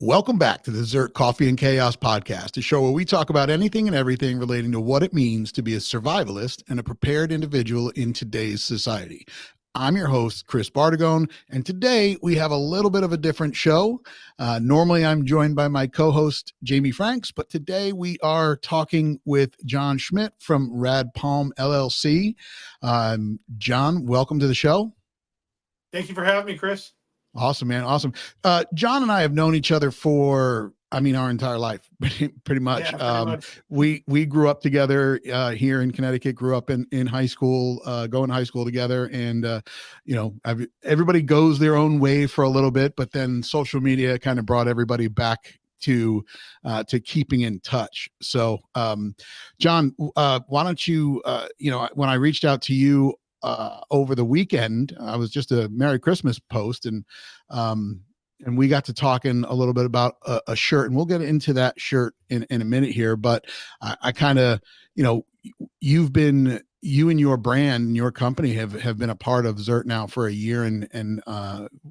Welcome back to the ZERT Coffee and Chaos podcast, a show where we talk about anything and everything relating to what it means to be a survivalist and a prepared individual in today's society. I'm your host, Chris Bartagone, and today we have a little bit of a different show. Normally, I'm joined by my co-host, Jamie Franks, but today we are talking with John Schmidt from Rad Palm LLC. John, welcome to the show. Thank you for having me, Chris. Awesome, man. Awesome. John and I have known each other for, our entire life, pretty much. Yeah, pretty much. We grew up together here in Connecticut, grew up in high school, going to high school together. And, everybody goes their own way for a little bit, but then social media kind of brought everybody back to keeping in touch. So, John, why don't you, when I reached out to you over the weekend, I was just a Merry Christmas post, and we got to talking a little bit about a shirt, and we'll get into that shirt in a minute here. But I kind of, you and your brand and your company have been a part of ZERT now for a year, and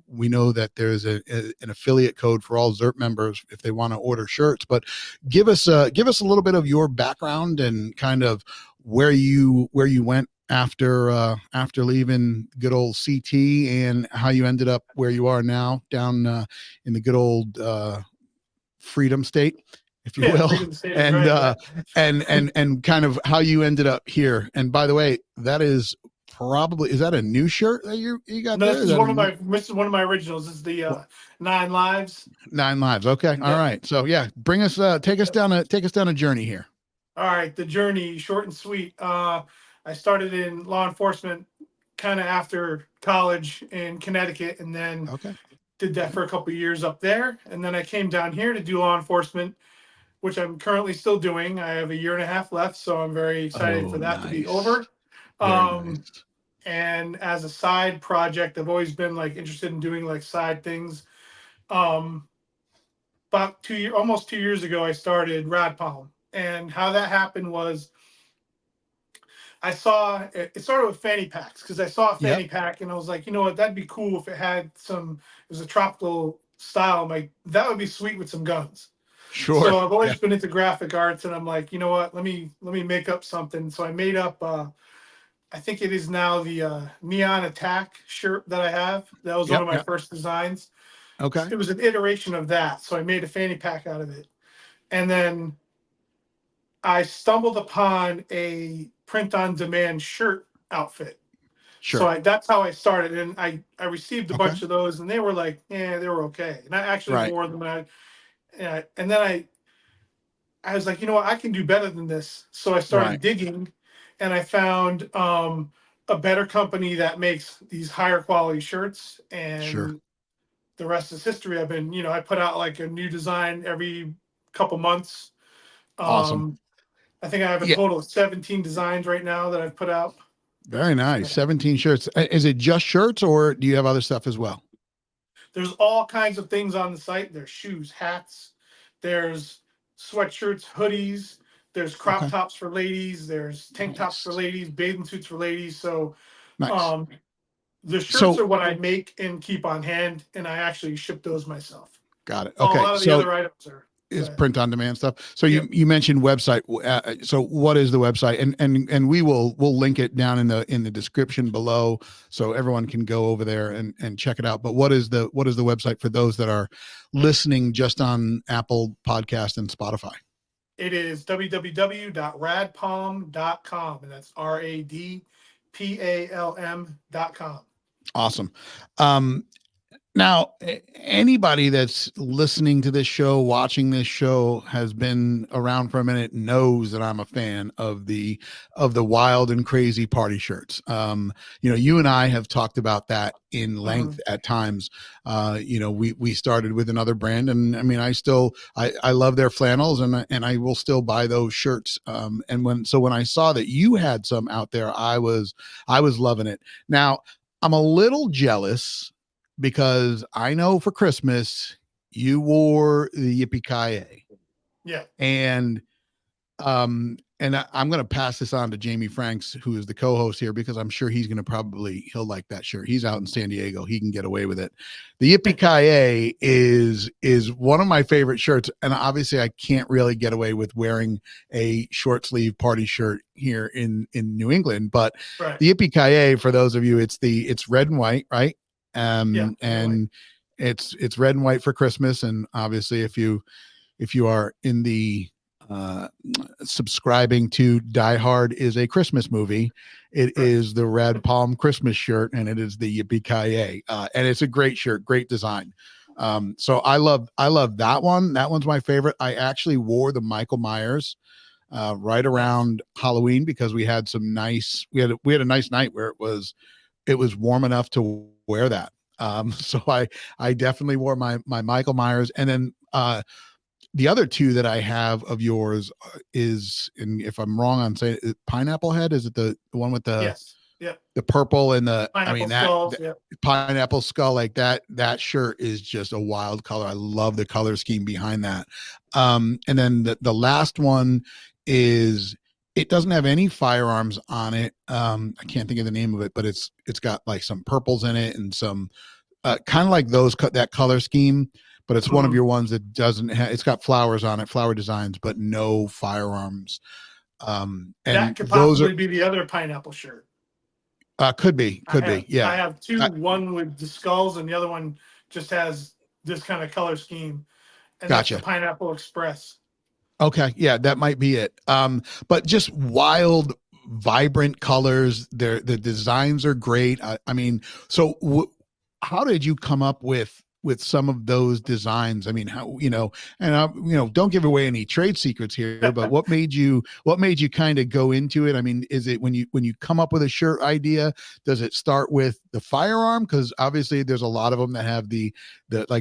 we know that there's an affiliate code for all ZERT members if they want to order shirts. But give us a little bit of your background and kind of where you went after leaving good old CT, and how you ended up where you are now down in the good old freedom state, if you will, and right. and kind of how you ended up here. And by the way, that is that a new shirt that you got? No, there? this is one of my originals. This is the 9 Lives. 9 Lives. Okay. Yeah. All right. So yeah, bring us take us down a journey here. All right, the journey, short and sweet. I started in law enforcement kind of after college in Connecticut, and then did that for a couple of years up there. And then I came down here to do law enforcement, which I'm currently still doing. I have a year and a half left, so I'm very excited for that to be over. Nice. And as a side project, I've always been interested in doing side things. About almost 2 years ago, I started Rad Palm. And how that happened was I saw it started with fanny packs, because I saw a fanny pack and I was like, you know what, that'd be cool if it had it was a tropical style. I'm like, that would be sweet with some guns. Sure. So I've always been into graphic arts, and I'm like, you know what, let me make up something. So I made up I think it is now the Neon Attack shirt that I have. That was one of my first designs. Okay. It was an iteration of that. So I made a fanny pack out of it. And then I stumbled upon a print-on-demand shirt outfit. Sure. So that's how I started, and I received a bunch of those, and they were they were okay. And I actually wore them, and then I was like, you know what, I can do better than this. So I started digging, and I found a better company that makes these higher quality shirts, and the rest is history. I put out a new design every couple months. Awesome. I think I have a total of 17 designs right now that I've put out. Very nice. 17 shirts. Is it just shirts, or do you have other stuff as well? There's all kinds of things on the site. There's shoes, hats, there's sweatshirts, hoodies, there's crop tops for ladies, there's tank tops for ladies, bathing suits for ladies. So the shirts are what I make and keep on hand, and I actually ship those myself. Got it. Okay. A lot of the other items is print on demand stuff. So you mentioned website. So what is the website? And we'll link it down in the description below, so everyone can go over there and check it out. But what is the website for those that are listening just on Apple Podcast and Spotify? It is www.radpalm.com, and that's RADPALM.com. Awesome. Now, anybody that's listening to this show, watching this show, has been around for a minute, knows that I'm a fan of the wild and crazy party shirts. You and I have talked about that in length at times. We started with another brand, and I love their flannels, and I will still buy those shirts. And when I saw that you had some out there, I was loving it. Now, I'm a little jealous, because I know for Christmas you wore the Yippee-Ki-Yay. Yeah. And And I'm going to pass this on to Jamie Franks, who is the co-host here, because I'm sure he's going to he'll like that shirt. He's out in San Diego. He can get away with it. The Yippee Ki is one of my favorite shirts. And obviously I can't really get away with wearing a short sleeve party shirt here in New England, but Right. the Yippee Ki, for those of you, it's red and white, right? Yeah, And it's red and white for Christmas. And obviously if you are in the subscribing to Die Hard is a Christmas movie, it is the Rad Palm Christmas shirt, and it is the Yippee Ki and it's a great shirt, great design. So I love that one. That one's my favorite. I actually wore the Michael Myers right around Halloween, because we had we had a nice night where it was warm enough to wear that. So I definitely wore my Michael Myers. And then the other two that I have of yours is, and if I'm wrong on saying it, Pineapple Head, is it the one with yes, yeah, the purple and the, I pineapple mean, that skulls, yeah. pineapple skull, like that shirt is just a wild color. I love the color scheme behind that. And then the last one is, it doesn't have any firearms on it. I can't think of the name of it, but it's got like some purples in it and some kind of like that color scheme, but it's one of your ones that doesn't have, it's got flowers on it, flower designs, but no firearms. And that could those possibly be the other pineapple shirt. Could be. Yeah. I have two, one with the skulls and the other one just has this kind of color scheme. And gotcha. That's the Pineapple Express. Okay. Yeah, that might be it. But just wild, vibrant colors. The designs are great. I mean, so how did you come up with some of those designs? I mean, how, and don't give away any trade secrets here, but what made you kind of go into it? I mean, is it when you come up with a shirt idea, does it start with the firearm? Because obviously there's a lot of them that have the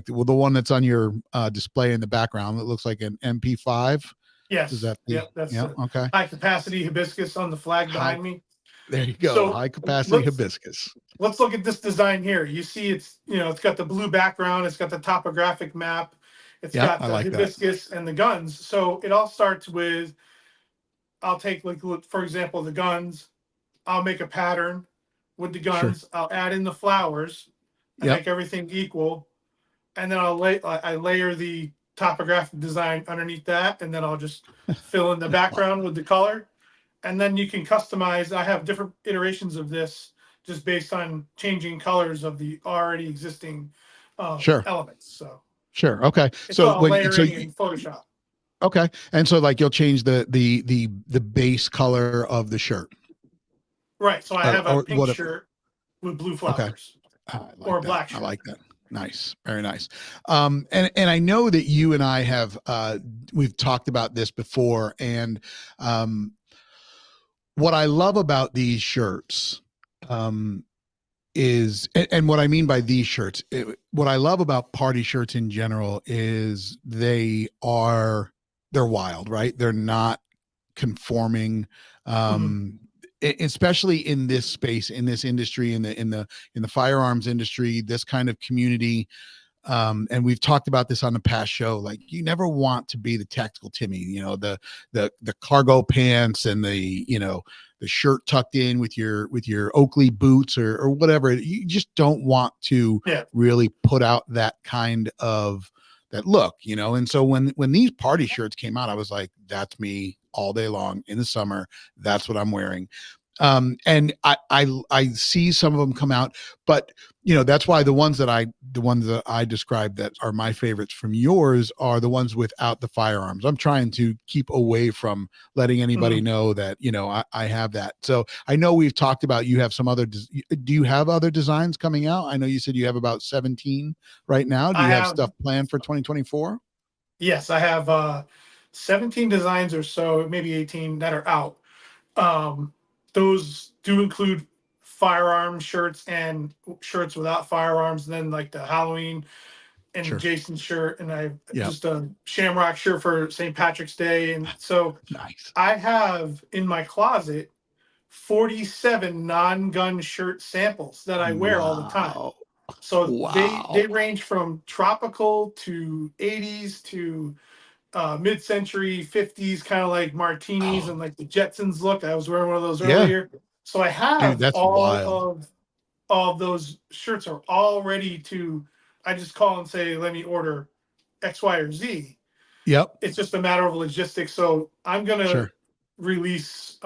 one that's on your display in the background that looks like an MP5. Yes. Is that that's okay? High capacity hibiscus on the flag behind me. There you go. So high capacity hibiscus. Let's look at this design here. You see, it's got the blue background. It's got the topographic map. It's got the hibiscus and the guns. So it all starts with, I'll take, like, for example, the guns. I'll make a pattern with the guns. Sure. I'll add in the flowers. I make everything equal, and then I layer the topographic design underneath that, and then I'll just fill in the background with the color. And then you can customize. I have different iterations of this just based on changing colors of the already existing elements. So sure. Okay. It's all layering in Photoshop. Okay. And so like you'll change the base color of the shirt. Right. So I have a pink shirt with blue flowers. Okay. Or a black shirt. I like that. Nice. Very nice. And I know that you and I have we've talked about this before, and what I love about these shirts is, and what I mean by these shirts, what I love about party shirts in general is they're wild, right? They're not conforming, especially in this space, in this industry, in the firearms industry, this kind of community. And we've talked about this on the past show. Like, you never want to be the tactical Timmy, the cargo pants and the shirt tucked in with your Oakley boots or whatever. You just don't want to really put out that kind of that look, And so when these party shirts came out, I was like, that's me all day long in the summer. That's what I'm wearing. And I see some of them come out, but that's why the ones that I described that are my favorites from yours are the ones without the firearms. I'm trying to keep away from letting anybody know that, I have that. So I know we've talked about, you have some other, do you have other designs coming out? I know you said you have about 17 right now. Do you have stuff planned for 2024? Yes, I have 17 designs or so, maybe 18 that are out. Those do include firearm shirts and shirts without firearms. And then like the Halloween and Jason shirt, and I just a Shamrock shirt for St. Patrick's Day. And so nice. I have in my closet 47 non-gun shirt samples that I wear all the time. So they range from tropical to 80s to mid-century 50s kind of like martinis Oh, and like the Jetsons look. I was wearing one of those yeah, earlier. So I dude, have that's all wild. of those shirts are all ready to, I just call and say, let me order X, Y, or Z. Yep, It's just a matter of logistics. So I'm gonna sure. release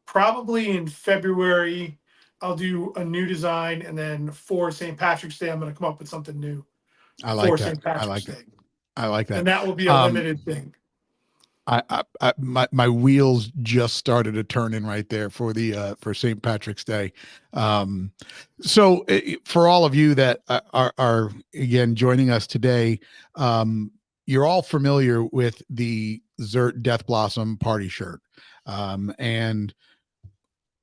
probably in February. I'll do a new design, and then for St. Patrick's Day, I'm gonna come up with something new I like for that. St. I Patrick's like that. Day, I like and that. that will be a Um, limited thing. my wheels just started to turn in right there for the for St. Patrick's Day. Um, so for all of you that are again joining us today, you're all familiar with the ZERT Death Blossom party shirt, and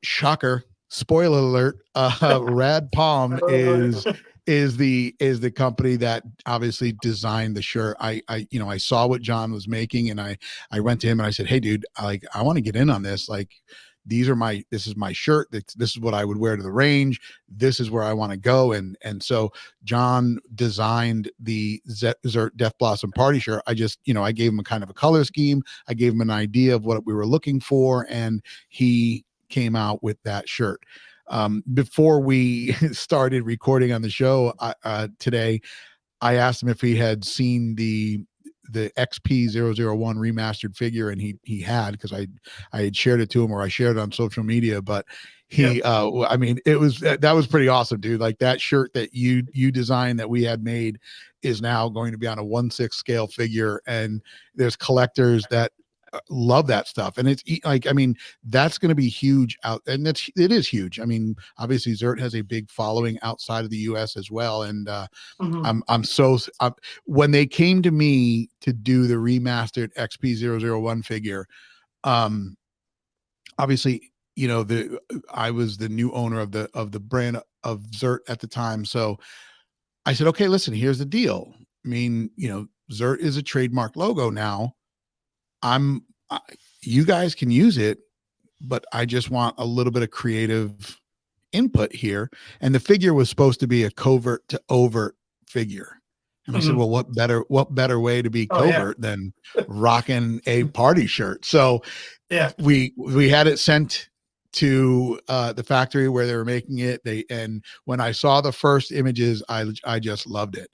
shocker, spoiler alert, Rad Palm is the company that obviously designed the shirt. I saw what John was making, and I went to him and I said, hey dude, I want to get in on this. Like, this is my shirt. This is what I would wear to the range. This is where I want to go. And so John designed the ZERT Death Blossom party shirt. I gave him a kind of a color scheme. I gave him an idea of what we were looking for, and he came out with that shirt. Before we started recording on the show today, I asked him if he had seen the XP001 remastered figure, and he had, because I had shared it to him, or I shared it on social media. But Yep. I mean, that was pretty awesome, dude. Like, that shirt that you designed that we had made is now going to be on a 1/6 scale figure, and there's collectors that love that stuff. And it's like, I mean, that's going to be huge out, and it is huge. I mean, obviously ZERT has a big following outside of the US as well. And Mhm. when they came to me to do the remastered XP001 figure, um obviously, I was the new owner of the brand of ZERT at the time. So I said, okay, listen, here's the deal. I mean, ZERT is a trademark logo now. I'm I, you guys can use it, but I just want a little bit of creative input here. And the figure was supposed to be a covert to overt figure. And I said, Mhm. well, what better way to be Oh yeah, covert than rocking a party shirt? So yeah. we had it sent to the factory where they were making it. And when I saw the first images, I just loved it.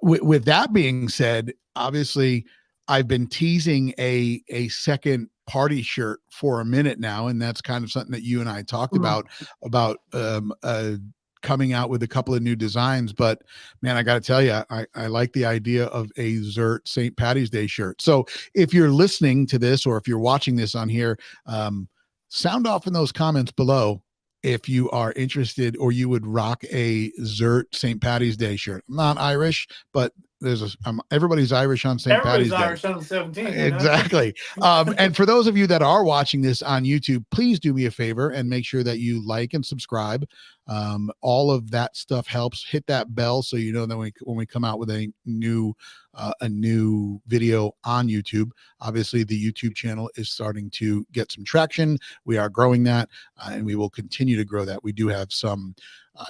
With that being said, obviously I've been teasing a second party shirt for a minute now, and that's kind of something that you and I talked Mhm. about coming out with a couple of new designs. But man, I got to tell you, I like the idea of a ZERT St. Patty's Day shirt. So if you're listening to this, or if you're watching this on here, sound off in those comments below if you are interested, or you would rock a ZERT St. Patty's Day shirt. I'm not Irish, but everybody's Irish on St. Everybody's Patty's Day. Irish on the 17th, you know. Exactly. And for those of you that are watching this on YouTube, please do me a favor and make sure that you like and subscribe. All of that stuff helps. Hit that bell so you know that when we come out with a new video on YouTube. Obviously, the YouTube channel is starting to get some traction. We are growing that, and we will continue to grow that. We do have some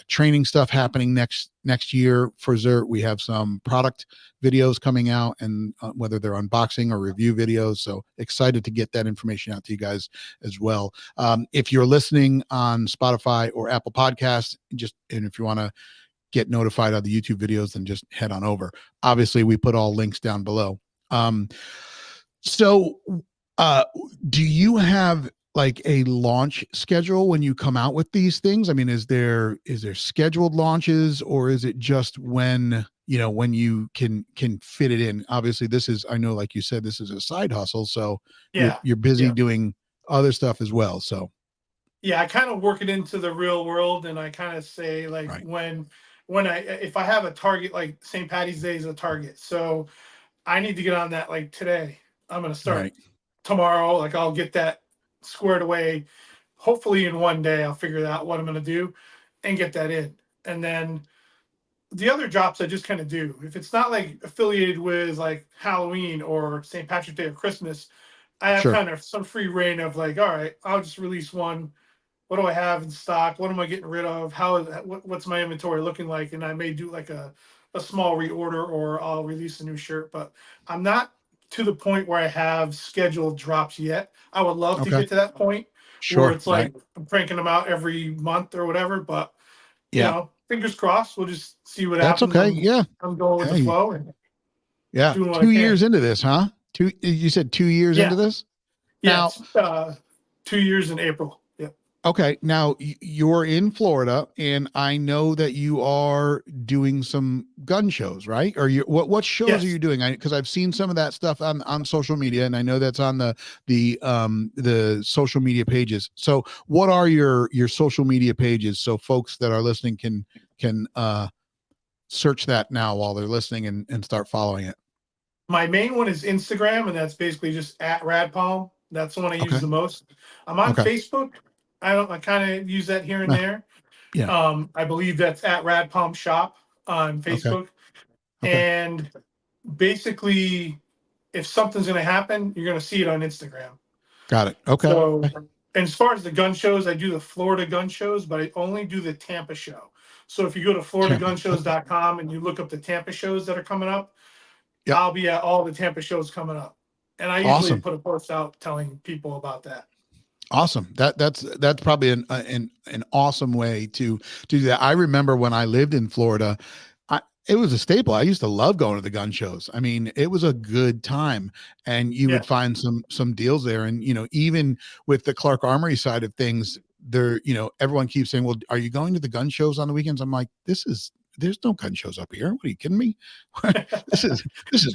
training stuff happening next year for ZERT. We have some product videos coming out, and whether they're unboxing or review videos. So excited to get that information out to you guys as well. If you're listening on Spotify or Apple Podcasts, and if you want to get notified of the YouTube videos, then just head on over. Obviously, we put all links down below. Um, so, do you have like a launch schedule when you come out with these things? I mean, is there scheduled launches, or is it just when you can fit it in? Obviously, I know, like you said, this is a side hustle, so Yeah, you're busy yeah, doing other stuff as well. So, yeah. I kind of work it into the real world, and I kind of say like right, when I if I have a target, like St. Patty's Day is a target, so I need to get on that like today. I'm gonna start right, tomorrow. Like I'll get that squared away. Hopefully in one day I'll figure out what I'm gonna do and get that in. And then the other drops I just kind of do. If it's not like affiliated with like Halloween or St. Patrick's Day or Christmas, I have sure, kind of some free reign of like, all right, I'll just release one. What do I have in stock? What am I getting rid of? What's my inventory looking like? And I may do like a small reorder or I'll release a new shirt. But I'm not to the point where I have scheduled drops yet. I would love to Okay. get to that point where Sure. it's Right. like I'm cranking them out every month or whatever. But Yeah. fingers crossed. We'll just see what That's happens. okay. Yeah. I'm going with the Hey. flow and Yeah. doing what I 2 years can. into this, huh? You said 2 years into Yeah, this? yeah. Now, It's 2 years in April. Yeah. okay. Now you're in Florida, and I know that you are doing some gun shows, right? Or what shows are Yes. you doing? Because I've seen some of that stuff on social media, and I know that's on the social media pages. So what are your social media pages so folks that are listening can search that now while they're listening and start following it? My main one is Instagram, and that's basically just at Rad Palm. That's the one I use Okay. the most. I'm on Okay. Facebook. I kind of use that here and Yeah. there. Yeah. I believe that's at Rad Palm Shop on Okay. Facebook. Okay. And basically, if something's going to happen, you're going to see it on Instagram. Got it. Okay. So, and as far as the gun shows, I do the Florida gun shows, but I only do the Tampa show. So if you go to Tampa. Okay. floridagunshows.com and you look up the Tampa shows that are coming up, Yep. I'll be at all the Tampa shows coming up. And I usually Awesome. put a post out telling people about that. Awesome. That's probably an awesome way to do that. I remember when I lived in Florida, it was a staple. I used to love going to the gun shows. I mean, it was a good time, and you Yeah. would find some deals there. And even with the Clark Armory side of things, there, everyone keeps saying, "Well, are you going to the gun shows on the weekends?" I'm like, there's no gun shows up here. What are you kidding me? This is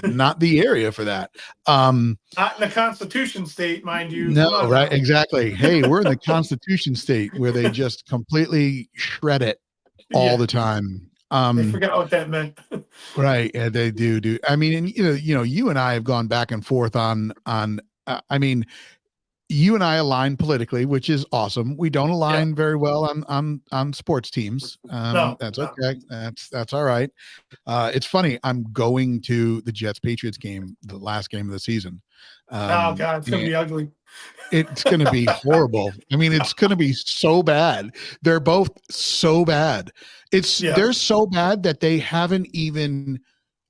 not the area for that. Not in the Constitution state, mind you. No, Come on right. now. Exactly. Hey, we're in the Constitution state where they just completely shred it all Yeah. the time. They forgot what that meant. Right. Yeah, they do. I mean, and you and I have gone back and forth on, I mean, you and I align politically, which is awesome. We don't Yeah. align very well on sports teams. No. That's No. okay. That's all right. It's funny. I'm going to the Jets Patriots game, the last game of the season. Oh God, it's gonna And be ugly. it's going to be horrible. I mean, it's going to be so bad. They're both so bad. Yeah. They're so bad that they haven't even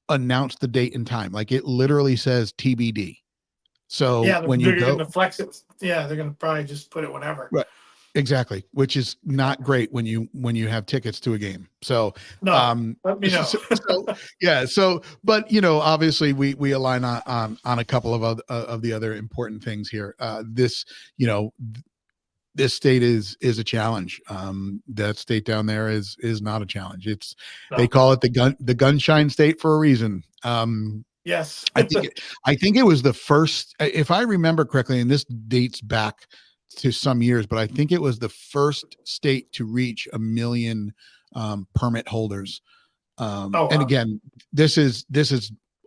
announced the date and time. Like it literally says TBD. So Yeah, when you they're go, gonna flex it. Yeah, they're gonna probably just put it whenever. right, exactly, which is not great when you have tickets to a game. So, No, let me know. so yeah, but obviously we align on a couple of the other important things here. This state is a challenge. That state down there is not a challenge. They No. call it the gunshine state for a reason. Yes. I think it was the first, if I remember correctly, and this dates back to some years, but I think it was the first state to reach 1 million permit holders. Oh, And wow. again, this is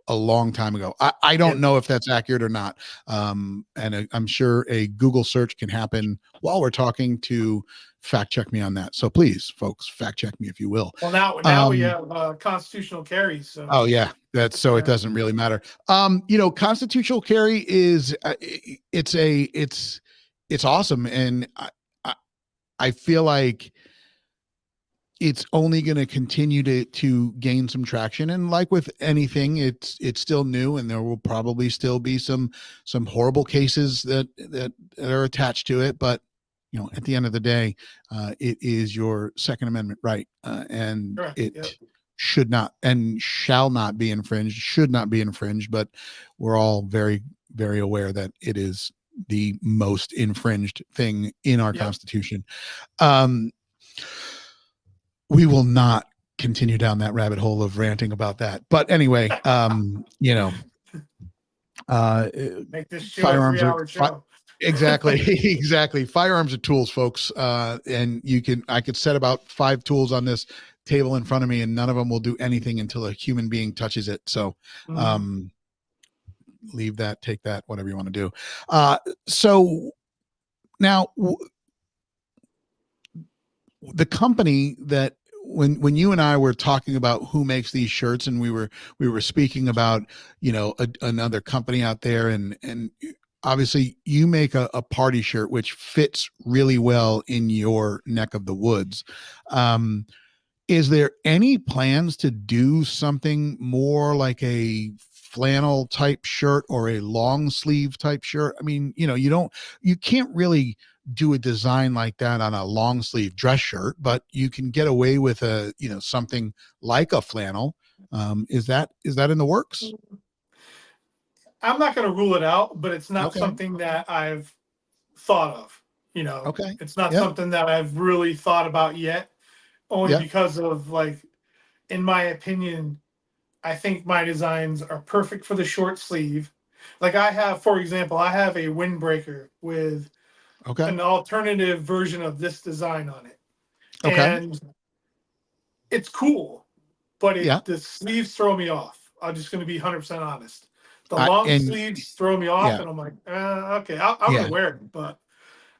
a long time ago. I don't Yeah. know if that's accurate or not. And I'm sure a Google search can happen while we're talking to fact check me on that. So please, folks, fact check me if you will. Well, now we have constitutional carries. So Oh yeah, that's so it yeah. doesn't really matter. Constitutional carry is it's awesome, and I feel like it's only going to continue to gain some traction. And like with anything, it's still new, and there will probably still be some horrible cases that are attached to it. But at the end of the day, it is your Second Amendment right, and Correct. it Yep. should not and shall not be infringed. Should not be infringed. But we're all very, very aware that it is the most infringed thing in our Yep. Constitution. We will not continue down that rabbit hole of ranting about that. But anyway, Make this show firearms a are 3-hour show. exactly exactly. Firearms are tools, folks. And I could set about 5 tools on this table in front of me, and none of them will do anything until a human being touches it. So, leave that, take that, whatever you want to do. So now the company that when you and I were talking about who makes these shirts, and we were speaking about another company out there, and obviously you make a party shirt which fits really well in your neck of the woods. Is there any plans to do something more like a flannel type shirt or a long sleeve type shirt? I mean, you can't really do a design like that on a long sleeve dress shirt, but you can get away with something like a flannel. Is that in the works? I'm not going to rule it out, but it's not Okay. something that I've thought of. You know, Okay. it's not Yeah. something that I've really thought about yet, only Yeah. because of, like, in my opinion, I think my designs are perfect for the short sleeve. Like, I have, for example, I have a windbreaker with Okay. an alternative version of this design on it. Okay. And it's cool, but Yeah. the sleeves throw me off. I'm just going to be 100% honest. The I long and sleeves throw me off, Yeah. and I'm like, okay, I'm going Yeah. to wear it, but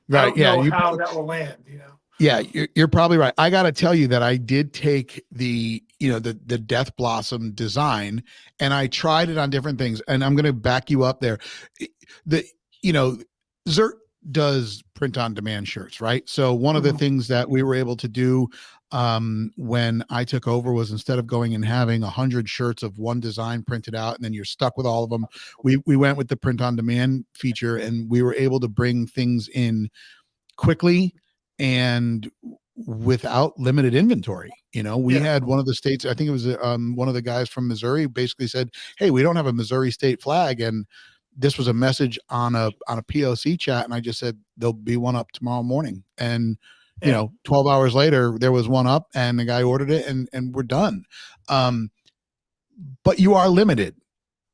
I Right. don't Yeah. know how that will land, you know? Yeah, you're probably right. I got to tell you that I did take the Death Blossom design and I tried it on different things. And I'm going to back you up there. The you know ZERT does print on demand shirts, right? So one of the Mhm. things that we were able to do when I took over was, instead of going and having 100 shirts of one design printed out and then you're stuck with all of them, we went with the print on demand feature, and we were able to bring things in quickly and without limited inventory. We Yeah. had one of the states, I think it was one of the guys from Missouri, basically said, "Hey, we don't have a Missouri state flag," and this was a message on a POC chat, and I just said there'll be one up tomorrow morning, and Yeah. 12 hours later there was one up, and the guy ordered it, and we're done. um but you are limited.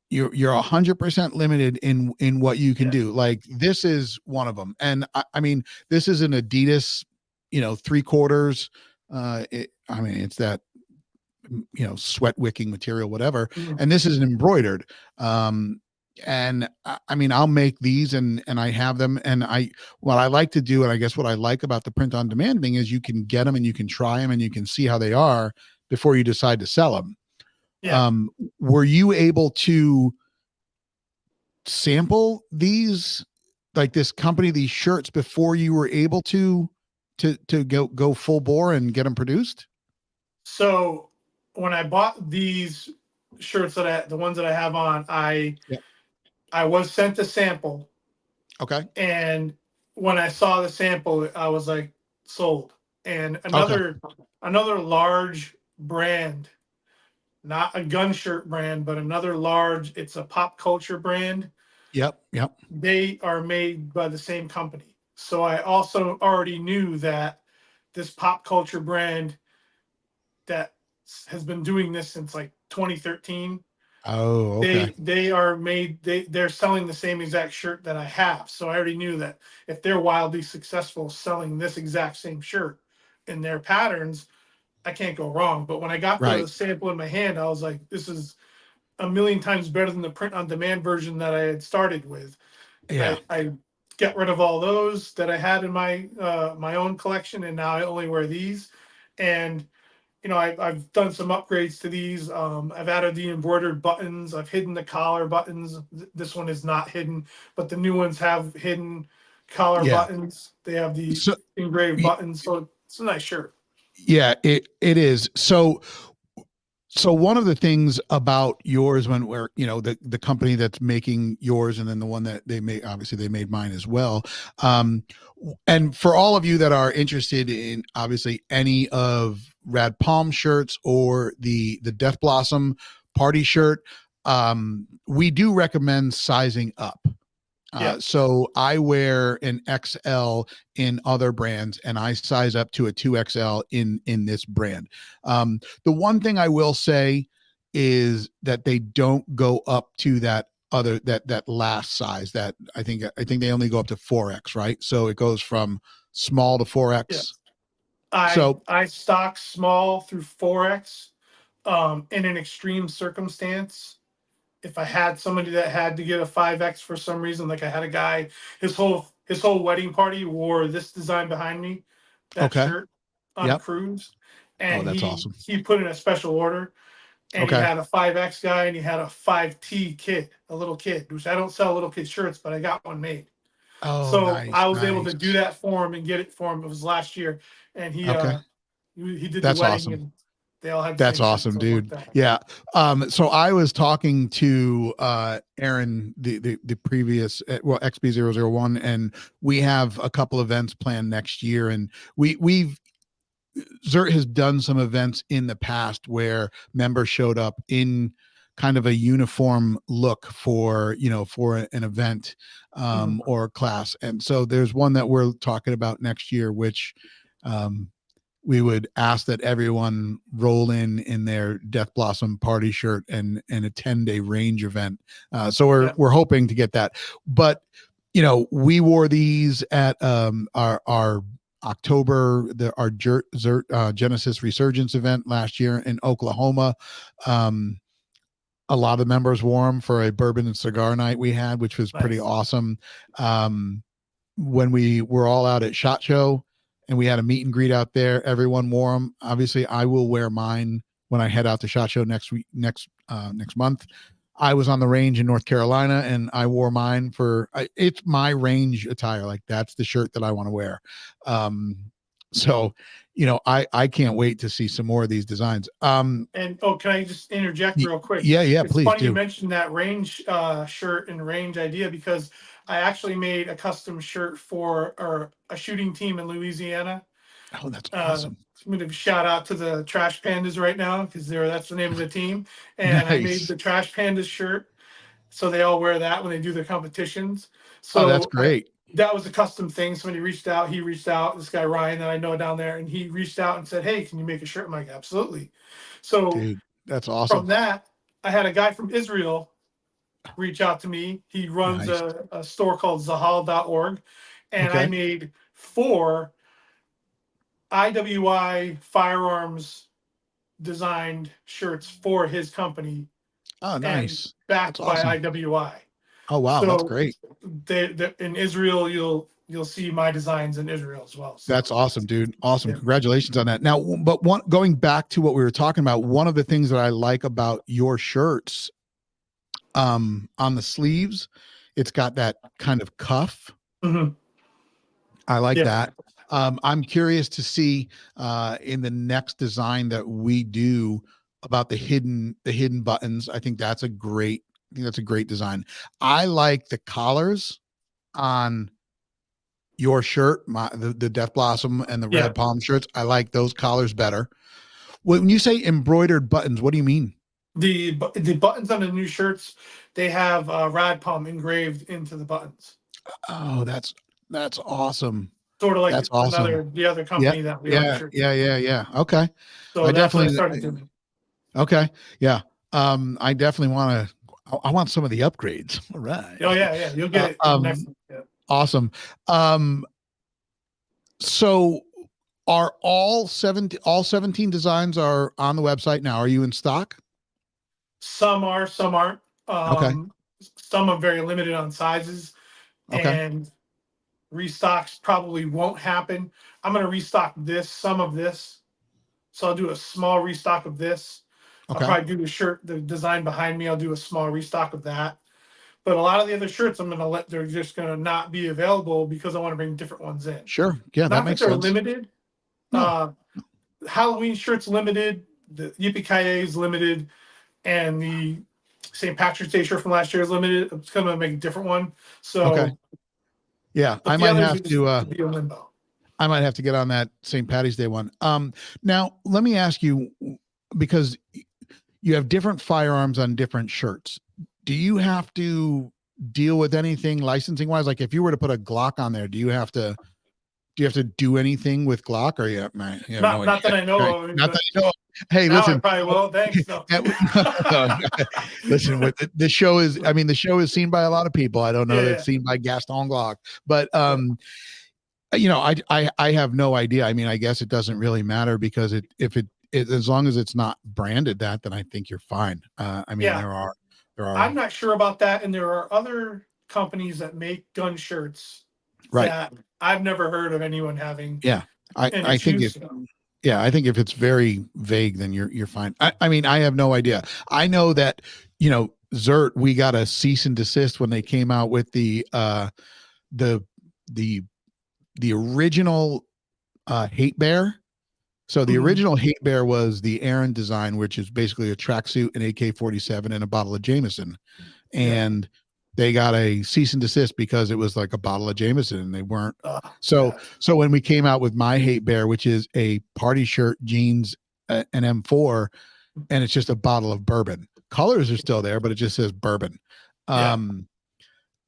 You're 100% limited in what you can Yeah. do. Like, this is one of them. And I mean, this is an Adidas, 3/4. I mean, it's that, sweat wicking material, whatever. Mhm. And this is an embroidered. And I mean, I'll make these, and I have them. And what I like to do, and I guess what I like about the print on demand thing, is you can get them and you can try them and you can see how they are before you decide to sell them. Yeah. um were you able to sample these, like this company, these shirts, before you were able to go full bore and get them produced? So when I bought these shirts the ones that I have on, Yeah. I was sent a sample, Okay. and when I saw the sample, I was like, sold. And Okay. another large brand, not a gun shirt brand, but another large, it's a pop culture brand. Yep. Yep. They are made by the same company. So I also already knew that this pop culture brand that has been doing this since like 2013, Oh, okay. they're selling the same exact shirt that I have. So I already knew that if they're wildly successful selling this exact same shirt in their patterns, I can't go wrong. But when I got the Right. sample in my hand, I was like, this is a million times better than the print on demand version that I had started with. Yeah. I get rid of all those that I had in my own collection, and now I only wear these. And I've done some upgrades to these. I've added the embroidered buttons. I've hidden the collar buttons. This one is not hidden, but the new ones have hidden collar Yeah. buttons. They have the So engraved y- buttons, so it's a nice shirt. yeah, it is. So one of the things about yours, when we're, the company that's making yours, and then the one that they made, obviously they made mine as well. Um, and for all of you that are interested in, obviously, any of Rad Palm shirts or the Death Blossom party shirt, we do recommend sizing up. Yeah, So I wear an XL in other brands, and I size up to a 2XL in this brand. The one thing I will say is that they don't go up to that last size. That I think they only go up to 4X, right? So it goes from small to yeah. 4X. I So I stock small through 4X. In an extreme circumstance, if I had somebody that had to get a 5X for some reason, like I had a guy, his whole wedding party wore this design behind me, that okay, shirt on a yep. cruise, Oh, and that's he awesome. he put in a special order, and he Okay. had a 5X guy and he had a 5T kid, a little kid, which I don't sell little kid shirts, but I got one made. Oh, So nice, I was able to do nice. that for him and get it for him. It was last year, and he Okay, uh he, he did the that's wedding, awesome. and They all had the That's same shirt, awesome, so it worked dude. out. Yeah. So I was talking to Aaron, the previous well, XB001, and we have a couple events planned next year, and we've ZERT has done some events in the past where members showed up in kind of a uniform look for, for an event Mhm. or class. And so there's one that we're talking about next year, which um, we would ask that everyone roll in their Death Blossom party shirt and attend a range event. So Yeah. we're hoping to get that. But we wore these at our October, our ZERT Genesis Resurgence event last year in Oklahoma. A lot of members wore them for a bourbon and cigar night we had, which was pretty Nice. awesome. When we were all out at SHOT Show and we had a meet and greet out there, everyone wore them. Obviously, I will wear mine when I head out to SHOT Show next month. I was on the range in North Carolina and I wore mine it's my range attire. Like that's the shirt that I want to wear. So, I can't wait to see some more of these designs. And can I just interject real quick? Yeah, It's please funny you do. mentioned that range shirt and range idea, because I actually made a custom shirt for a shooting team in Louisiana. Oh, that's uh, awesome. I'm going to shout out to the Trash Pandas right now, because that's the name of the team. And I made Nice. the Trash Pandas shirt, so they all wear that when they do their competitions. Oh, that's So great. that was a custom thing. Somebody reached out. He reached out. This guy Ryan that I know down there, and he reached out and said, "Hey, can you make a shirt?" I'm like, "Absolutely." So Dude, that's from awesome. that, I had a guy from Israel reach out to me. He runs Nice. a store called Zahal.org, and I Okay. made 4 IWI firearms designed shirts for his company Oh, and nice. That's backed by awesome. IWI. Oh, wow. That's So great. in Israel, you'll see my designs in Israel as well. So That's awesome, dude. Awesome. yeah. Congratulations on that. Now, but going back to what we were talking about, one of the things that I like about your shirts, on the sleeves, it's got that kind of cuff. Mhm. I like Yeah. that. I'm curious to see in the next design that we do about the hidden buttons. I think that's a great design. I like the collars on your shirt, the Death Blossom and the Yeah. Rad Palm shirts. I like those collars better. When you say embroidered buttons, what do you mean? The buttons on the new shirts, they have Rad Palm engraved into the buttons. Oh, that's awesome. Sort of like That's awesome. the other Yeah, company that we order yeah, shirts yeah, from. yeah, yeah. Okay. So I that's what I definitely started doing. okay. Yeah. I definitely want to I want some of the upgrades. All right. Oh yeah, yeah. You'll get Uh, it in the next um one. Yeah. awesome. Um so are all 17 designs are on the website now? Are you in stock? Some are, some aren't. Okay. Some are very limited on sizes, Okay. and restocks probably won't happen. I'm going to restock some of this. So I'll do a small restock of this. I'll Okay. probably do the design behind me. I'll do a small restock of that. But a lot of the other shirts, they're just going to not be available, because I want to bring different ones in. Sure. Yeah, that Not that makes they're sense. limited. No. Uh, Halloween shirts limited, the Yippee Ki is limited, and the St. Patrick's Day shirt from last year is limited. I'm just going to make a different one. Okay. So, Yeah, but the others are just to be a limbo. I might have to get on that St. Patty's Day one. Now let me ask you, because you have different firearms on different shirts. Do you have to deal with anything licensing wise? Like if you were to put a Glock on there, do you have to do anything with Glock, or you have no Not idea? that I know Right? of, Not that but you know. Hey, now I listen. probably will. Thanks. No. No, listen, the show is, I mean, the show is seen by a lot of people. I don't know that Yeah, it's seen by Gaston Glock, but yeah, I have no idea. I mean, I guess it doesn't really matter, because if it as long as it's not branded that, then I think you're fine. I mean, yeah. there are I'm not sure about that, and there are other companies that make gun shirts right. that I've never heard of anyone having Yeah. an I think issue. if So yeah, I think if it's very vague, then you're fine. I mean, I have no idea. I know that, ZERT, we got a cease and desist when they came out with the the original hate bear. So the Mhm. original Hate Bear was the Aaron design, which is basically a tracksuit, an AK-47, and a bottle of Jameson. Yeah. And they got a cease and desist because it was like a bottle of Jameson and they weren't. So Yeah. so when we came out with my Hate Bear, which is a party shirt, jeans, an M4, and it's just a bottle of bourbon. Colors are still there, but it just says bourbon. Yeah. Um,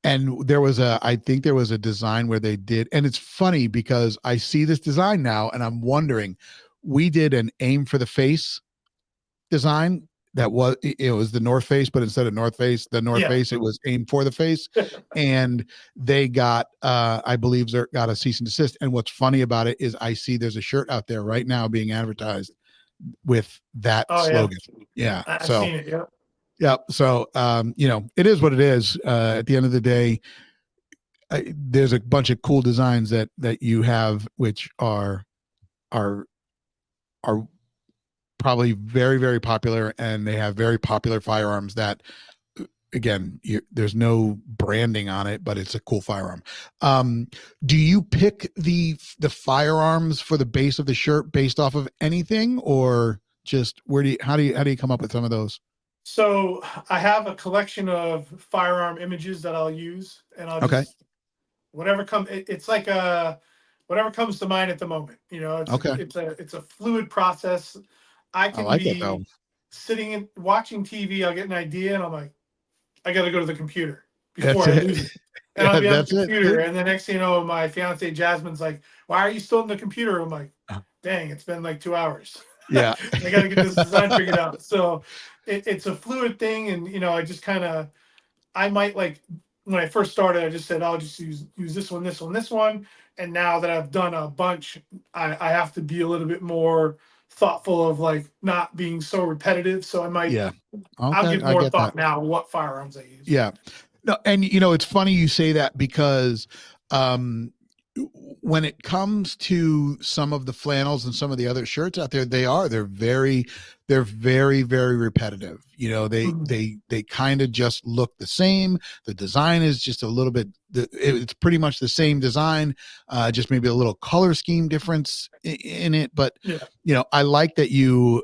and I think there was a design where they did, and it's funny because I see this design now and I'm wondering, we did an aim for the face design that was, it was the North Face, but instead of the North Yeah. Face, it was aim for the face. And they got, I believe ZERT got a cease and desist. And what's funny about it is I see there's a shirt out there right now being advertised with that Oh yeah. slogan. Yeah. I've So, seen it. Yeah. yeah. So, it is what it is. At the end of the day, there's a bunch of cool designs that you have, which are are probably very, very popular, and they have very popular firearms that, again, there's no branding on it, but it's a cool firearm. Do you pick the firearms for the base of the shirt based off of anything, or just how do you come up with some of those? So I have a collection of firearm images that I'll use, and I'll Okay. just whatever comes. It's like whatever comes to mind at the moment. Okay. It's a fluid process. I I can like it though. be sitting and watching TV. I'll get an idea, and I'm like, I got to go to the computer before That's I it. lose it. And I'll Yeah, be on the that's it, computer, dude. and the next thing you know, my fiance Jasmine's like, "Why are you still on the computer?" I'm like, "Dang, it's been like 2 hours. Yeah. I got to get this design figured out." So it's a fluid thing, and I just kind of I might like when I first started, I just said I'll just use this one, this one, this one. And now that I've done a bunch, I have to be a little bit more thoughtful of like not being so repetitive. So Yeah. I'll Okay. give I more get that. thought now what firearms I use. Yeah. No, and it's funny you say that because um when it comes to some of the flannels and some of the other shirts out there, they're very, very repetitive. Mhm. They kind of just look the same. The design is just a little bit, it's pretty much the same design, just maybe a little color scheme difference in it. But, Yeah. I like that you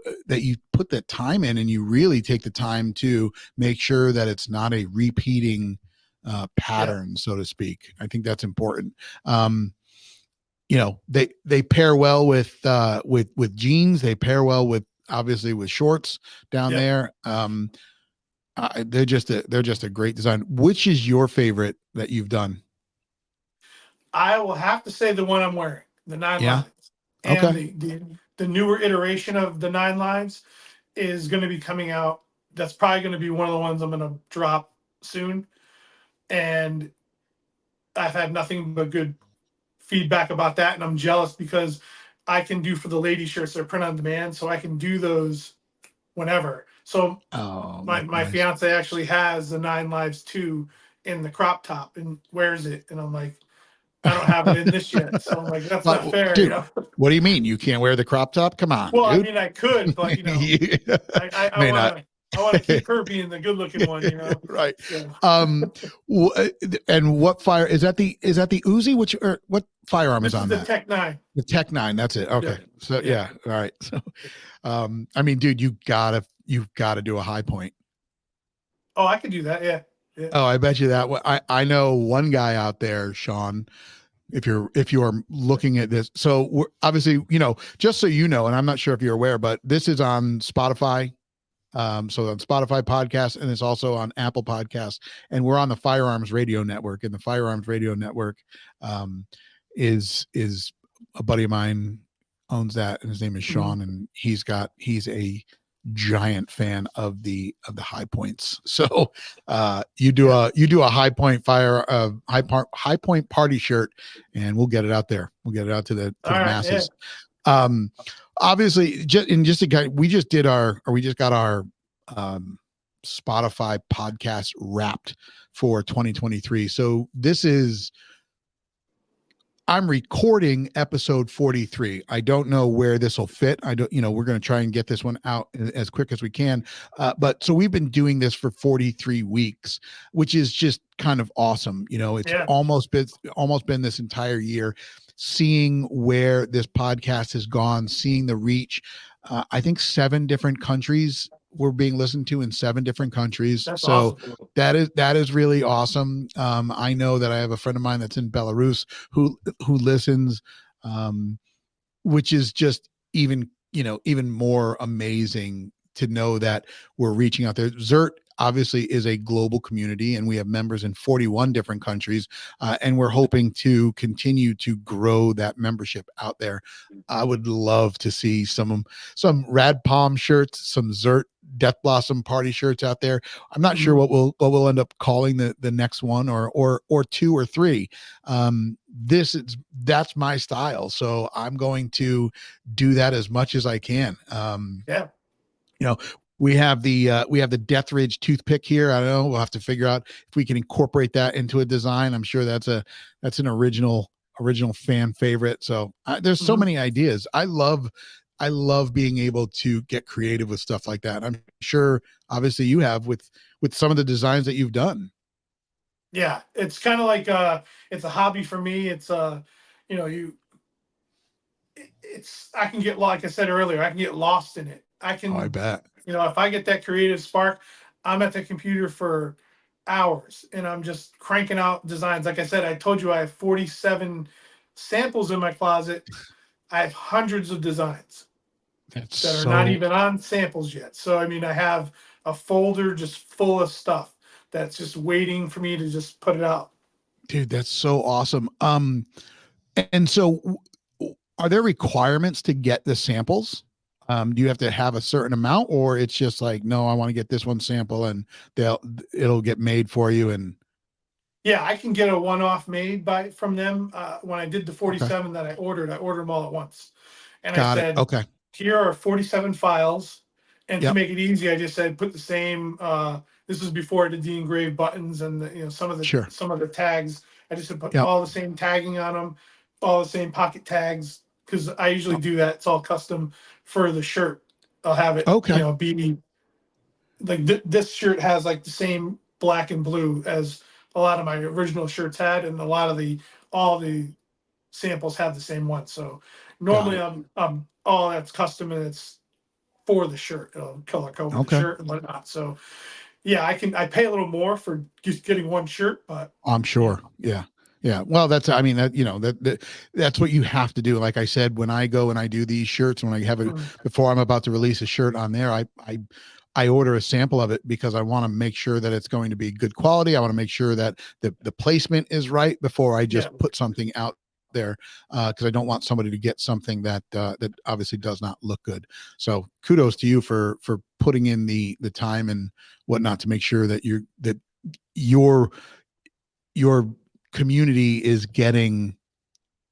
put that time in and you really take the time to make sure that it's not a repeating Yeah. pattern, so to speak. I think that's important. Um, they pair well with jeans. They pair well with, obviously, with shorts down Yeah. there. They're just a great design. Which is your favorite that you've done? I will have to say the one I'm wearing, the Nine Yeah. Lives, and Okay. the newer iteration of the Nine Lives is going to be coming out. That's probably going to be one of the ones I'm going to drop soon. And I've had nothing but good feedback about that, and I'm jealous because I can do for the lady shirts, they're print on demand, so I can do those whenever. So Oh, my that's my nice. fiance actually has the Nine Lives 2 in the crop top and wears it, and I'm like, I don't have it in this yet, so I'm like, that's not Well, fair, dude, what do you mean you can't wear the crop top? Come on, Well, I dude. mean, I could, but Yeah. I May want not. to. I want to keep her being the good-looking one. Right. So Um, and what fire is that? The Uzi? Which, or what firearm is this is on the that? Tech 9. The Tech 9. That's it. Okay. Yeah, So yeah. yeah. All right. So, I mean, dude, you've gotta do a high point. Oh, I could do that. Yeah, yeah, Oh, I bet you that. I know one guy out there, Sean. If you're looking at this, so we're obviously, just so you know, and I'm not sure if you're aware, but this is on Spotify. So on Spotify podcast, and it's also on Apple Podcasts, and we're on the Firearms Radio Network. And the Firearms Radio Network is a buddy of mine owns that, and his name is Mhm. Sean, and he's a giant fan of the high points. So Yeah. you do a high point high point party shirt, and we'll get it out there. We'll get it out to the All right. Yeah. masses. Um, Obviously, we just did we just got our um, Spotify podcast wrapped for 2023. So I'm recording episode 43. I don't know where this will fit. I don't, we're going to try and get this one out as quick as we can. But so we've been doing this for 43 weeks, which is just kind of awesome. It's Yeah. almost been this entire year. seeing where this podcast has gone, seeing the reach. I think 7 different countries were being listened to in 7 different countries. That's So awesome. that is really awesome. I know that I have a friend of mine that's in Belarus who listens, um, which is just even more amazing to know that we're reaching out there. ZERT obviously is a global community, and we have members in 41 different countries, and we're hoping to continue to grow that membership out there. I would love to see some Rad Palm shirts, some ZERT Death Blossom party shirts out there. I'm not sure Mhm. what we'll end up calling the next one, or two or three. That's my style, so I'm going to do that as much as I can. Yeah. You know, we have the Death Ridge toothpick here. I don't know. We'll have to figure out if we can incorporate that into a design. I'm sure that's an original fan favorite. So there's so Mhm. many ideas. I love being able to get creative with stuff like that. I'm sure obviously you have with some of the designs that you've done. Yeah, it's kind of like it's a hobby for me. It's you know, you it's I can get, like I said earlier, I can get lost in it. I Oh, I can, bet. if I get that creative spark, I'm at the computer for hours and I'm just cranking out designs. Like I said, I told you I have 47 samples in my closet. I have hundreds of designs That's that are not so even on samples yet. So I mean, I have a folder just full of stuff that's just waiting for me to just put it out. Dude, that's so awesome. And so are there requirements to get the samples? Do you have to have a certain amount, or it's just like, no, I want to get this one sample and it'll get made for you? And Yeah, I can get a one-off made by from them. When I did the okay, 47 that I ordered them all at once. And I got it. said, Okay. here are 47 files. And to Yep. make it easy, I just said put the same this was before I did the engraved buttons and Sure. some of the tags. I just put Yep. all the same tagging on them, all the same pocket tags, because I usually do that. It's all custom for the shirt. I'll have it, Okay. be like this shirt has like the same black and blue as a lot of my original shirts had, and a lot of the all the samples have the same one. So Got normally it. I'm all that's custom and it's for the shirt, color code with the Okay. shirt and whatnot. So yeah, I pay a little more for just getting one shirt, but I'm you sure. know, Yeah. Yeah. Well, I mean, that's what you have to do. Like I said, when I go and I do these shirts, when I have it mm, before I'm about to release a shirt on there, I order a sample of it because I want to make sure that it's going to be good quality. I want to make sure that the placement is right before I yeah, just put something out there, because I don't want somebody to get something that obviously does not look good. So kudos to you for putting in the time and whatnot to make sure that your your community is getting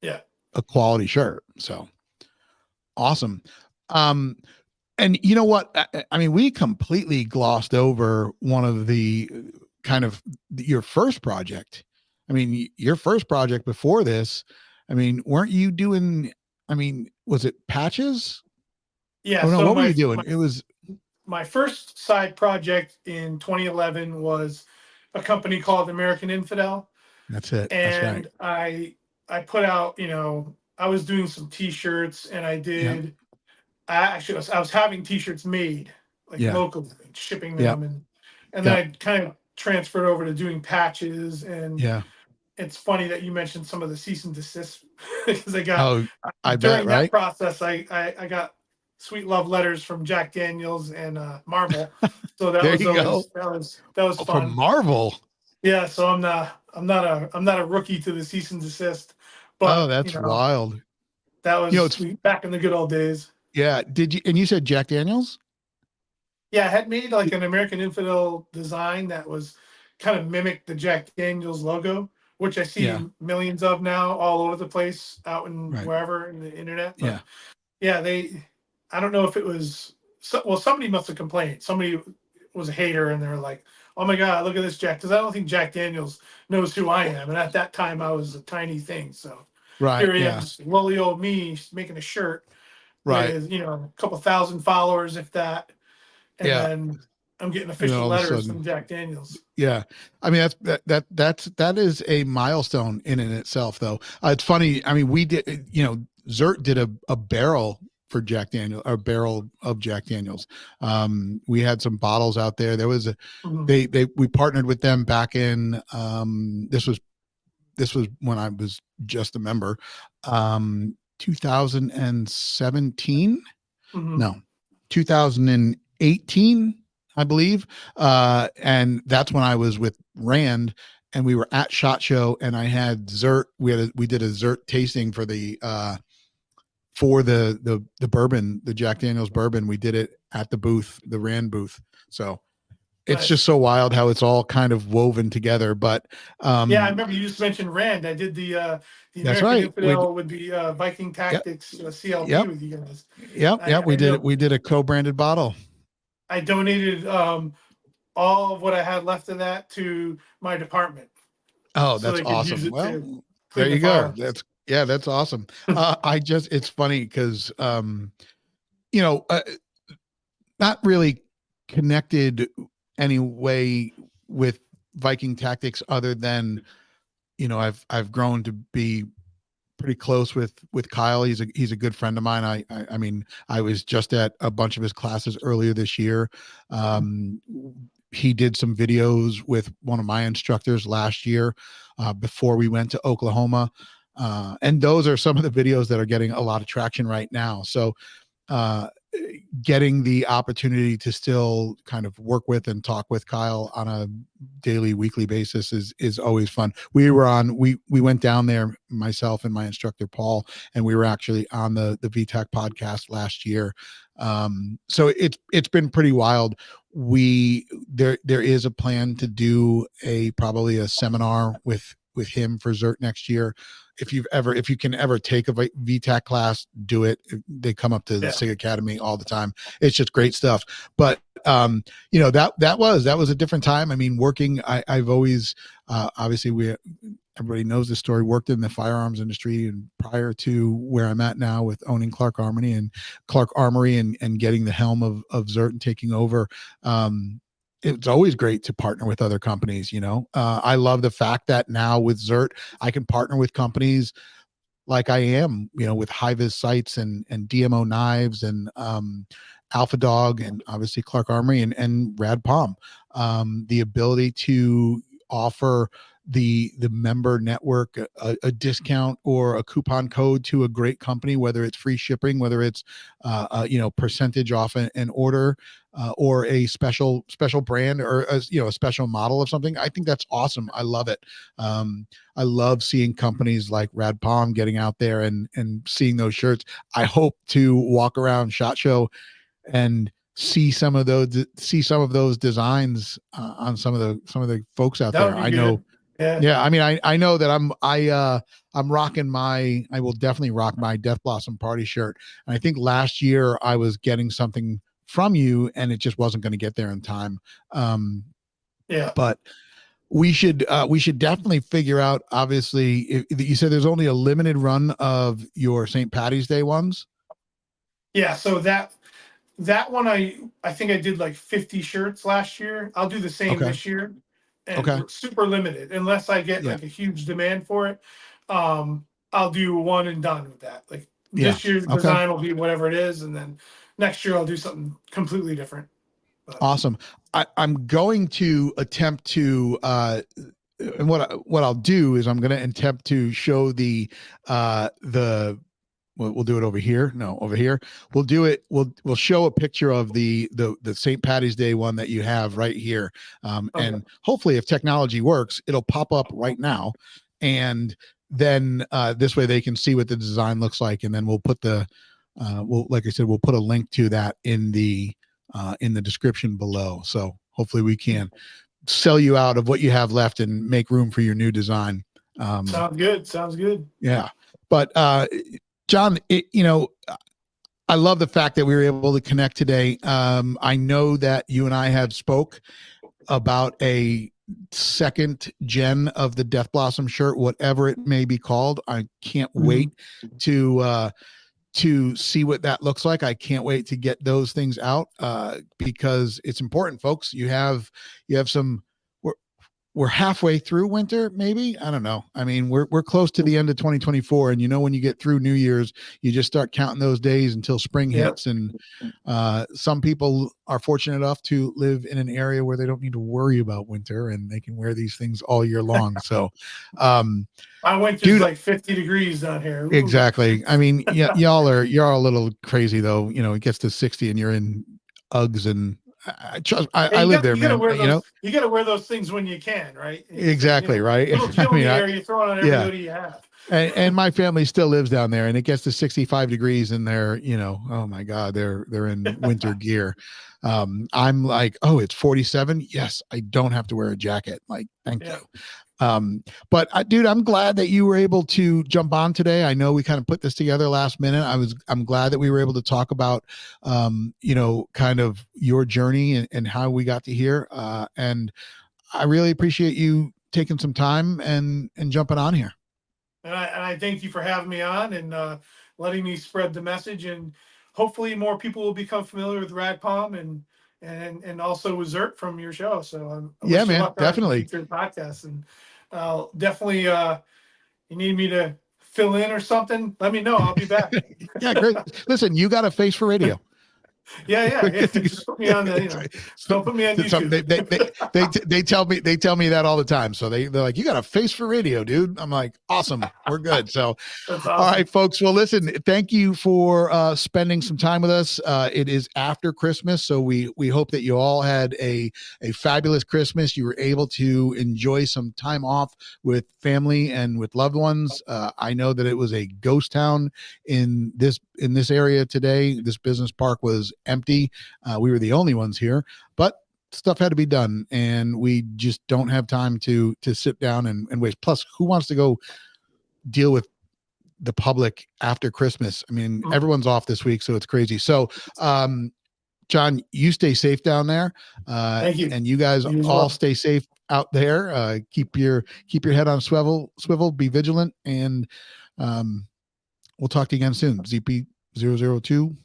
yeah, a quality shirt. So awesome. Um, and you know what? I mean, we completely glossed over one of the kind of your first project. I mean, your first project before this, I mean, weren't you doing, I mean, was it patches? yeah. Oh no, So what were you doing? It was, my first side project in 2011 was a company called American Infidel, that's it. That's right. and I put out, I was doing some T-shirts, and Yeah. I was having T-shirts made like Yeah. locally, shipping Yeah. them, and then Yeah. I kind of transferred over to doing patches. And Yeah. it's funny that you mentioned some of the cease and desist because I got Oh, I bet. during that Right. process, I got sweet love letters from Jack Daniels and Marvel, so There you go. that was Oh, from fun. Marvel. Yeah, so I'm not a rookie to the cease and desist, Oh, but that's wild. that was It's back in the good old days. yeah. Did you? And you said Jack Daniels? Yeah, I had made like an American Infidel design that was kind of mimicked the Jack Daniels logo, which I Yeah. see millions of now all over the place out in Right. wherever in the internet. Yeah. But yeah, I don't know if it was, well, somebody must have complained. Somebody was a hater and they're like, oh my God, look at this Jack. Because I don't think Jack Daniels knows who I am. And at that time, I was a tiny thing. So Right. here I am, Yeah. just lowly old me making a shirt Right. with, a couple thousand followers, if that. And Yeah. then I'm getting And then official all of a letters sudden, from Jack Daniels. yeah. I mean, that is a milestone in itself, though. It's funny. I mean, we did, ZERT did a barrel for Jack Daniel, a barrel of Jack Daniels. We had some bottles out there. There was Mhm. we partnered with them back in, this was when I was just a member, 2017. Mhm. No, 2018, I believe. And that's when I was with Rand, and we were at SHOT Show, and I had ZERT. We did a ZERT tasting for the bourbon, the Jack Daniels bourbon. We did it at the booth, the Rand booth. So it's just Nice. so wild how it's all kind of woven together. But Yeah, I remember you just mentioned Rand. I did the that's American right. Infidel with the Viking Yep, Tactics CLP yep, with you guys. yep. I We know did a co-branded bottle. I donated all of what I had left of that to my department Oh, so that's they could use awesome. it to Well, there clean the you go. firehouse. That's awesome. It's funny because, you know, uh, not really connected any way with Viking Tactics other than, I've grown to be pretty close with Kyle. He's a good friend of mine. I mean, I was just at a bunch of his classes earlier this year. Um, he did some videos with one of my instructors last year, before we went to Oklahoma. And those are some of the videos that are getting a lot of traction right now. So, uh, getting the opportunity to still kind of work with and talk with Kyle on a daily, weekly basis is always fun. We went down there, myself and my instructor Paul, and we were actually on the VTAC podcast last year. So it's been pretty wild. There is a plan to do probably a seminar with him for ZERT next year. If you can ever take a VTAC class, do it. They come up to the Yeah. SIG Academy all the time. It's just great stuff. But that was a different time. I mean, working, I've always, obviously everybody knows this story, worked in the firearms industry, and prior to where I'm at now with owning Clark Armory and getting the helm of ZERT and taking over. It's always great to partner with other companies. I love the fact that now with ZERT, I can partner with companies like I am, with high-vis sights and DMO knives and, Alpha Dog, and obviously Clark Armory and Rad Palm. The ability to offer the member network a discount or a coupon code to a great company, whether it's free shipping, whether it's percentage off an order, or a special brand, or a special model of something. I think that's awesome. I love it. I love seeing companies like Rad Palm getting out there and seeing those shirts. I hope to walk around SHOT Show and see some of those designs, on some of the folks out That there. would be I know. good. Yeah. Yeah, I mean, I know that I'm rocking I will definitely rock my Death Blossom party shirt. And I think last year I was getting something from you and it just wasn't going to get there in time. Um, Yeah. but we should definitely figure out, obviously, you said there's only a limited run of your St. Patty's Day ones. Yeah. So that one I think I did like 50 shirts last year. I'll do the same Okay. this year, and Okay. we're super limited unless I get Yeah. like a huge demand for it. I'll do one and done with that. Like Yeah. this year's Okay. design will be whatever it is, and then next year I'll do something completely different. But Awesome. I'm going to attempt to, and what I'll do is I'm going to attempt to show we'll do it over here. No, over here. We'll do it. We'll show a picture of the St. Patty's Day one that you have right here. okay, And hopefully, if technology works, it'll pop up right now, and then, this way they can see what the design looks like, and then we'll put like I said, we'll put a link to that in the description below. So hopefully we can sell you out of what you have left and make room for your new design. sounds good. Sounds good. Yeah. But, John, I love the fact that we were able to connect today. I know that you and I have spoke about a second gen of the Death Blossom shirt, whatever it may be called. I can't wait to to see what that looks like. I can't wait to get those things out because it's important, folks. You have some. We're halfway through winter, maybe. I don't know. I mean, we're close to the end of 2024, and when you get through New Year's, you just start counting those days until spring hits. And some people are fortunate enough to live in an area where they don't need to worry about winter, and they can wear these things all year long. So, my winter's like 50 degrees down here. Ooh. Exactly. I mean, y'all are a little crazy though. It gets to 60 and you're in Uggs and. I live there, man. You got to wear those things when you can, right? Exactly, right. Little chill in the air, you throw it on everybody you have. And my family still lives down there, and it gets to 65 degrees, and they're, oh my God, they're in winter gear. I'm like, oh, it's 47. Yes, I don't have to wear a jacket. Like, thank you. But dude, I'm glad that you were able to jump on today. I know we kind of put this together last minute. I'm glad that we were able to talk about, kind of your journey and how we got to here. And I really appreciate you taking some time and jumping on here. And I thank you for having me on and letting me spread the message, and hopefully more people will become familiar with Rad Palm and also with ZERT from your show. So yeah, man, definitely the podcast, and definitely you need me to fill in or something, let me know. I'll be back. Yeah, great. Listen, you got a face for radio. Yeah. Just put me on the, don't put me on YouTube. They tell me that all the time. So they're like, you got a face for radio, dude. I'm like, awesome. We're good. So, awesome. All right, folks. Well, listen, thank you for spending some time with us. It is after Christmas. So we hope that you all had a fabulous Christmas. You were able to enjoy some time off with family and with loved ones. I know that it was a ghost town in this area today. This business park was empty. We were the only ones here, but stuff had to be done, and we just don't have time to sit down and waste. Plus, who wants to go deal with the public after Christmas? I mean, everyone's off this week, so it's crazy. So, John, you stay safe down there. Thank you. And you guys all stay safe out there. Keep your head on swivel, be vigilant, and we'll talk to you again soon. ZP 002